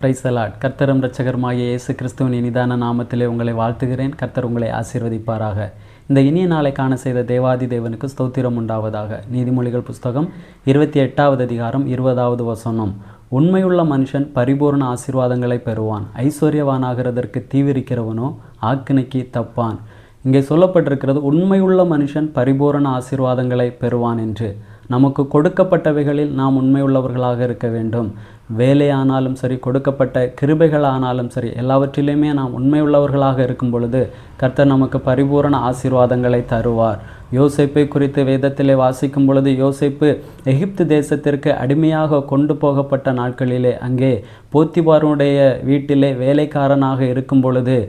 Praise the Lord. கர்த்தரும் இரட்சகருமாகிய இயேசு கிறிஸ்துவின் இனிதான நாமத்திலே உங்களை வாழ்த்துகிறேன். கர்த்தர் உங்களை ஆசீர்வதிப்பாராக. இந்த இனிய நாளை காண செய்த தேவாதி தேவனுக்கு ஸ்தோத்திரம் உண்டாவதாக. நீதிமொழிகள் புஸ்தகம் 28வது அதிகாரம் 20வது வசனம். உண்மையுள்ள மனுஷன் பரிபூர்ண ஆசீர்வாதங்களை பெறுவான், ஐஸ்வர்யவானாகிறதற்கு தீவிரிக்கிறவனோ ஆக்கினைக்கு தப்பான். இங்கே சொல்லப்பட்டிருக்கிறது உண்மையுள்ள மனுஷன் பரிபூரண ஆசீர்வாதங்களை பெறுவான் என்று. நமக்கு கொடுக்கப்பட்டவைகளில் நாம் உண்மையுள்ளவர்களாக இருக்க வேண்டும். வேலையானாலும் சரி, கொடுக்கப்பட்ட கிருபைகளானாலும் சரி, எல்லாவற்றிலையுமே நாம் உண்மையுள்ளவர்களாக இருக்கும் பொழுது கர்த்தர் நமக்கு பரிபூரண ஆசீர்வாதங்களை தருவார். யோசேப்பை குறித்து வேதத்திலே வாசிக்கும் பொழுது, யோசேப்பு எகிப்து தேசத்திற்கு அடிமையாக கொண்டு போகப்பட்ட நாட்களிலே அங்கே போத்திபாருடைய வீட்டிலே வேலைக்காரனாக இருக்கும் பொழுது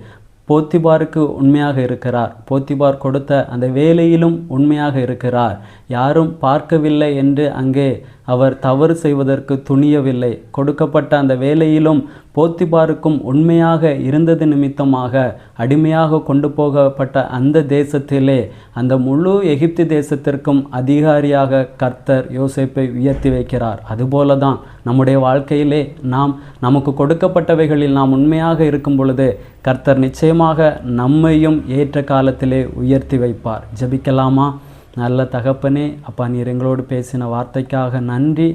போத்திபாருக்கு உண்மையாக இருக்கிறார். போத்திபார் கொடுத்த அந்த வேலையிலும் உண்மையாக இருக்கிறார். யாரும் பார்க்கவில்லை என்று அங்கே அவர் தவறு செய்வதற்கு துணியவில்லை. கொடுக்கப்பட்ட அந்த வேலையிலும் போத்திபாருக்கும் உண்மையாக இருந்தது நிமித்தமாக அடிமையாக கொண்டு போகப்பட்ட அந்த தேசத்திலே அந்த முழு எகிப்து தேசத்திற்கும் அதிகாரியாக கர்த்தர் யோசேப்பை உயர்த்தி வைக்கிறார். அதுபோல தான் நம்முடைய வாழ்க்கையிலே நமக்கு கொடுக்கப்பட்டவைகளில் நாம் உண்மையாக இருக்கும் பொழுது கர்த்தர் நிச்சயமாக நம்மையும் ஏற்ற காலத்திலே உயர்த்தி வைப்பார். ஜெபிக்கலாமா? நல்ல தகப்பனே, அப்பா, நீர் எங்களோடு பேசின வார்த்தைக்காக நன்றி.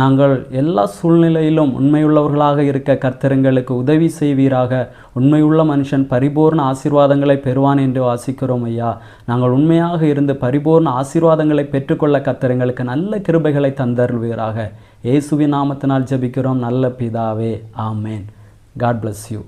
நாங்கள் எல்லா சூழ்நிலையிலும் உண்மையுள்ளவர்களாக இருக்க கர்த்தருங்களுக்கு உதவி செய்வீராக. உண்மையுள்ள மனுஷன் பரிபூர்ண ஆசீர்வாதங்களை பெறுவான் என்று வாசிக்கிறோம் ஐயா. நாங்கள் உண்மையாக இருந்து பரிபூர்ண ஆசீர்வாதங்களை பெற்றுக்கொள்ள கர்த்தருங்களுக்கு நல்ல கிருபைகளை தந்தருள்வீராக. இயேசுவின் நாமத்தினால் ஜெபிக்கிறோம் நல்ல பிதாவே, ஆமேன். God bless you.